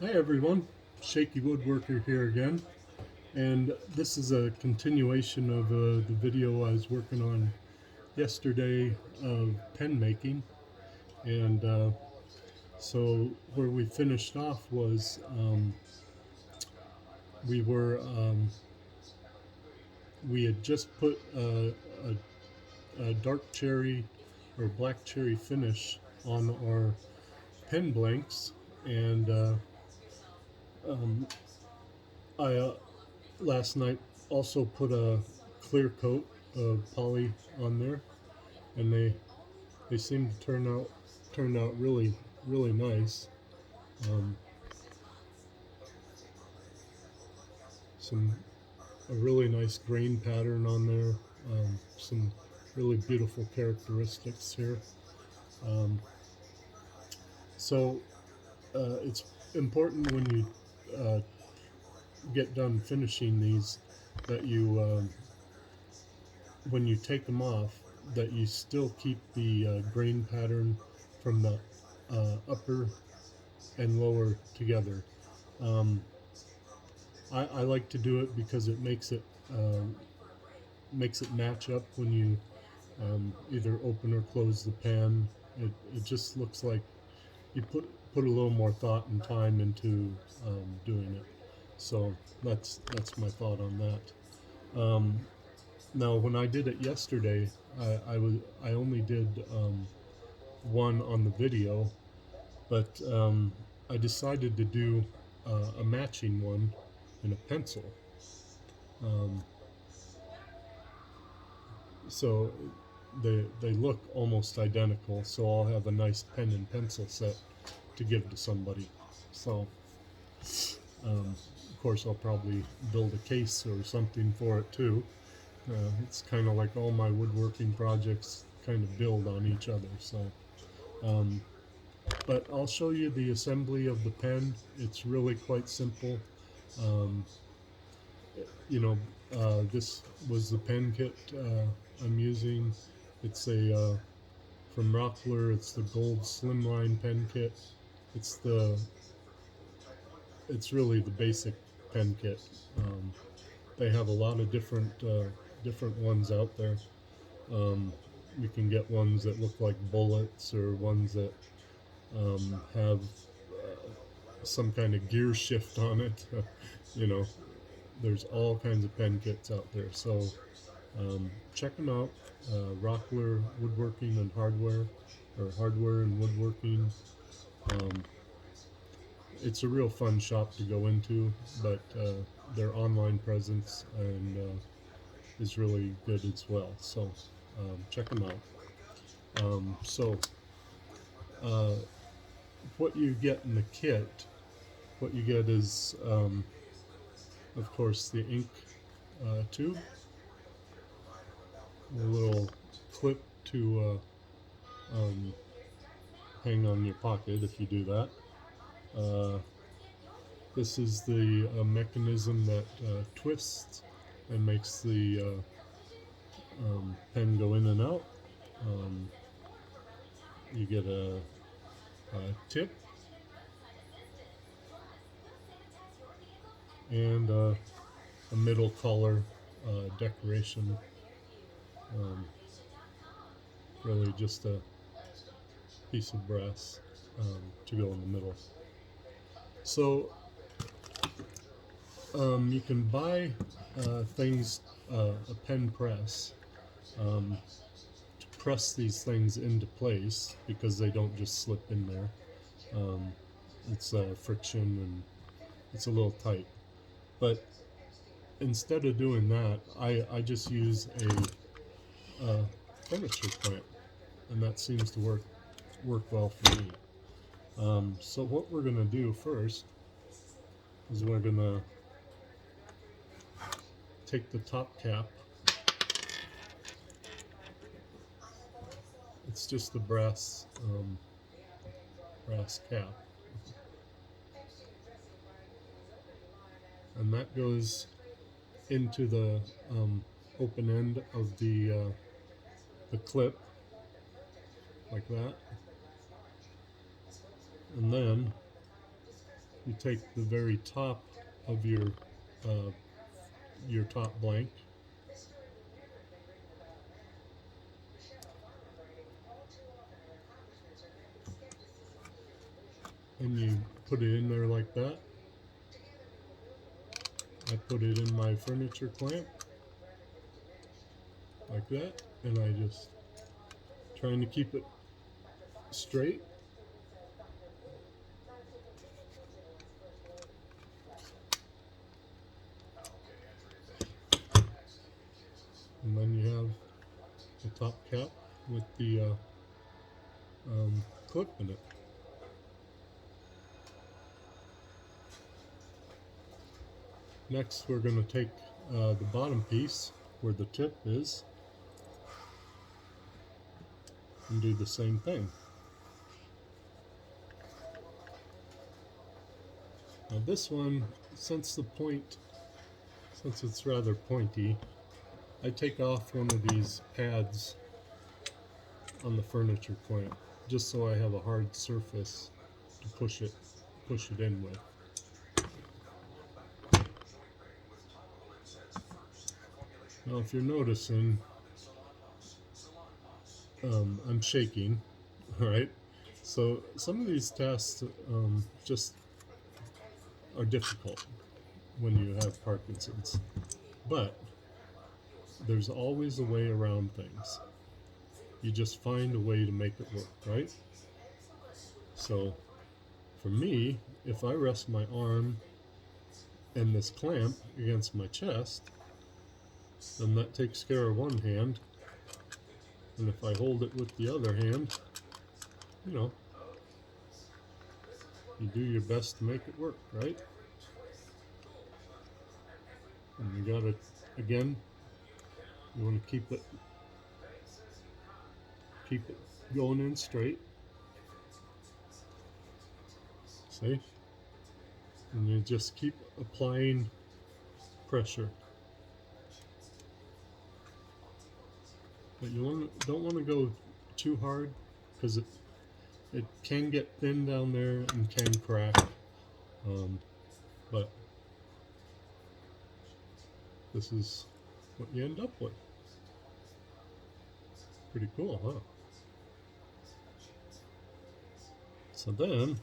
Hi everyone, Shaky Woodworker here again, and this is a continuation of the video I was working on yesterday of pen making. And so where we finished off was we were we had just put a dark cherry or black cherry finish on our pen blanks, and um, I last night also put a clear coat of poly on there, and they seem to turned out really nice. Um, some a really nice grain pattern on there. Some really beautiful characteristics here. Um, so it's important when you uh, get done finishing these that you when you take them off, that you still keep the grain pattern from the upper and lower together. Um, I like to do it because it makes it match up when you either open or close the pen. It just looks like you put a little more thought and time into doing it. So that's my thought on that. Now, when I did it yesterday, I only did one on the video, but I decided to do a matching one in a pencil. Um, so they look almost identical. So I'll have a nice pen and pencil set to give to somebody. So of course I'll probably build a case or something for it too. It's kind of like all my woodworking projects kind of build on each other. So, um, but I'll show you the assembly of the pen. It's really quite simple. Um, you know, this was the pen kit I'm using. It's a from Rockler. It's the gold slimline pen kit. It's the it's really the basic pen kit. They have a lot of different ones out there. You can get ones that look like bullets, or ones that have some kind of gear shift on it. you know, there's all kinds of pen kits out there. So check them out. Rockler Woodworking and Hardware, or Hardware and Woodworking. Um, it's a real fun shop to go into, but their online presence and is really good as well. So check them out. Uh, what you get in the kit, what you get is, of course, the ink tube, a little clip to hang on your pocket if you do that. This is the mechanism that twists and makes the pen go in and out. Um, you get a tip and a middle collar decoration. Um, really just a piece of brass to go in the middle. So you can buy things, a pen press, to press these things into place, because they don't just slip in there. It's friction, and it's a little tight. But instead of doing that, I just use a furniture clamp, and that seems to work well for me. So what we're going to do first is we're going to take the top cap. It's just the brass cap, and that goes into the open end of the clip, like that. And then you take the very top of your top blank, and you put it in there like that. I put it in my furniture clamp like that, and I just trying to keep it straight. And then you have the top cap with the clip in it. Next, we're going to take the bottom piece where the tip is and do the same thing. Now this one, since it's rather pointy, I take off one of these pads on the furniture clamp just so I have a hard surface to push it in with. Now if you're noticing, I'm shaking, alright? So some of these tasks just are difficult when you have Parkinson's, but there's always a way around things. You just find a way to make it work, right? So for me, if I rest my arm and this clamp against my chest, then that takes care of one hand. And if I hold it with the other hand, you do your best to make it work, right? And you gotta, again, you want to keep it going in straight. See? And you just keep applying pressure. But you don't want to go too hard, because it can get thin down there and can crack. But this is what you end up with. Pretty cool, huh? So then,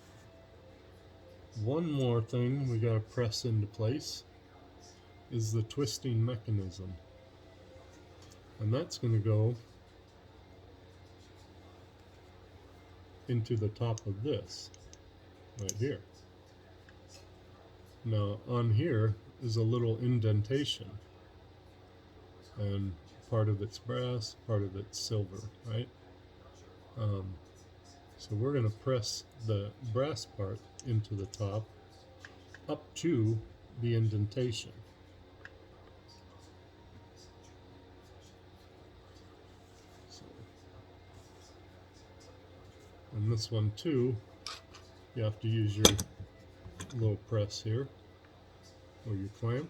one more thing we gotta press into place is the twisting mechanism. And that's gonna go into the top of this, right here. Now on here is a little indentation, and part of it's brass, part of it's silver, right? So we're going to press the brass part into the top up to the indentation. So, and this one too, you have to use your little press here, or your clamp.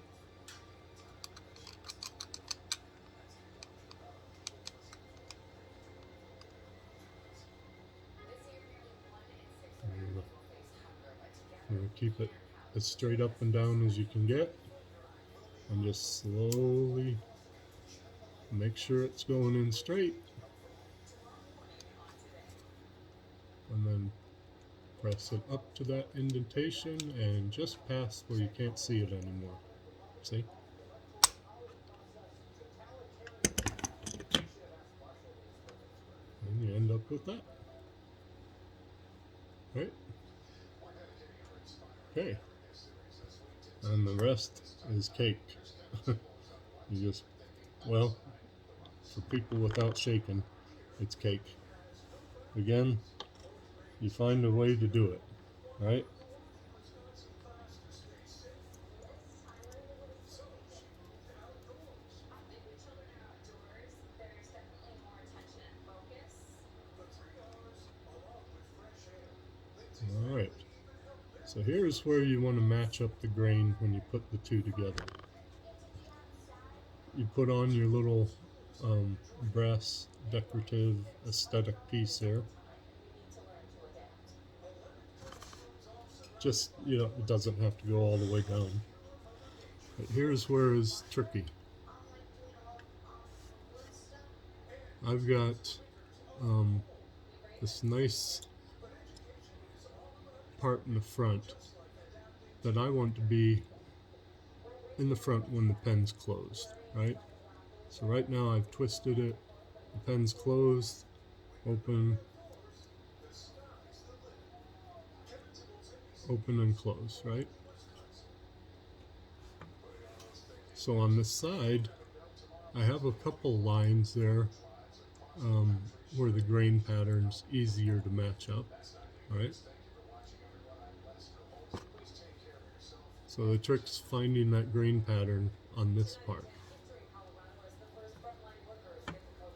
Keep it as straight up and down as you can get, and just slowly make sure it's going in straight, and then press it up to that indentation and just past where you can't see it anymore. See? And you end up with that. Right? Okay. And the rest is cake. You just, well, for people without shaking, it's cake. Again, you find a way to do it, right? Alright, so here's where you want to match up the grain when you put the two together. You put on your little brass decorative aesthetic piece there. Just, it doesn't have to go all the way down. But here's where it's tricky. I've got this nice part in the front that I want to be in the front when the pen's closed, right? So right now I've twisted it, the pen's closed, open, open and close, right? So on this side, I have a couple lines there where the grain pattern's easier to match up, right? So the trick's finding that grain pattern on this part.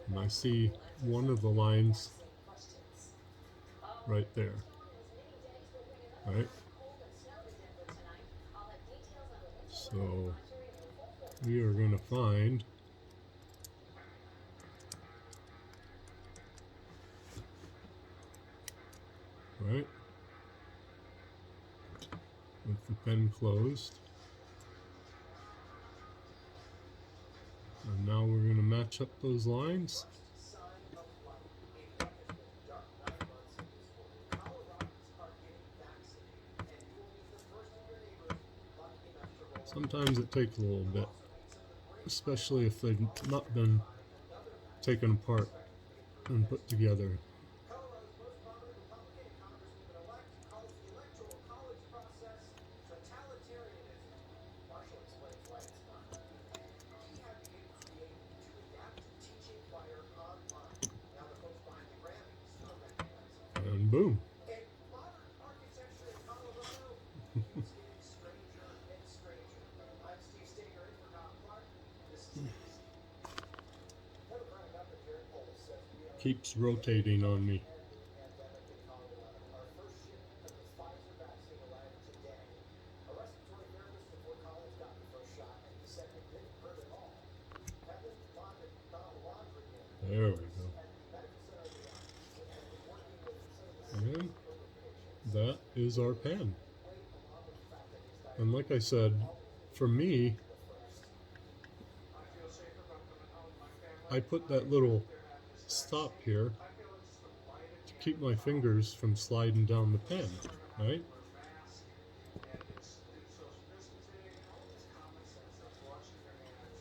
And I see one of the lines right there, right? So we are going to find right with the pen closed, and now we're going to match up those lines. Sometimes it takes a little bit, especially if they've not been taken apart and put together. And boom. Keeps rotating on me. There we go. And that is our pen. And like I said, for me, I put that little stop here to keep my fingers from sliding down the pen, right?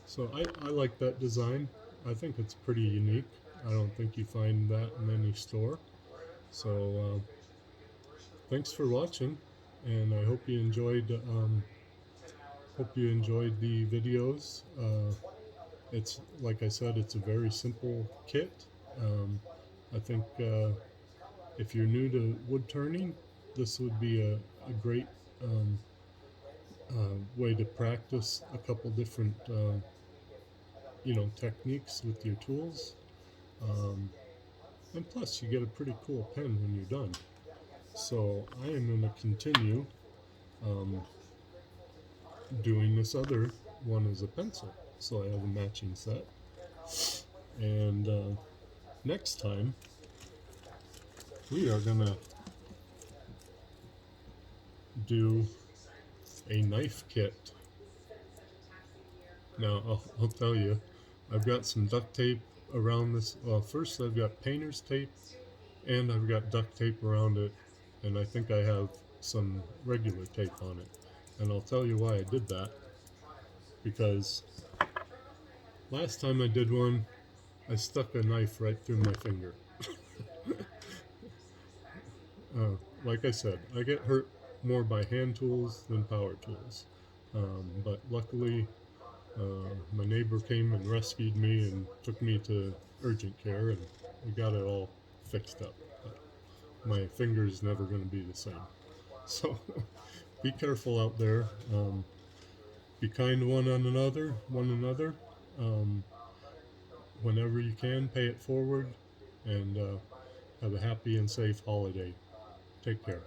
So I like that design. I think it's pretty unique. I don't think you find that in any store. So thanks for watching, and I hope you enjoyed the videos. It's like I said, it's a very simple kit. I think if you're new to wood turning, this would be a great way to practice a couple different techniques with your tools. And plus, you get a pretty cool pen when you're done. So I am going to continue doing this other one as a pencil. So I have a matching set. And next time, we are going to do a knife kit. Now, I'll tell you, I've got some duct tape around this. Well, first I've got painter's tape, and I've got duct tape around it, and I think I have some regular tape on it. And I'll tell you why I did that. Because last time I did one, I stuck a knife right through my finger. Like I said, I get hurt more by hand tools than power tools. But luckily, my neighbor came and rescued me and took me to urgent care, and we got it all fixed up. But my finger's never going to be the same. So be careful out there. Be kind to one another. Whenever you can, pay it forward, and have a happy and safe holiday. Take care.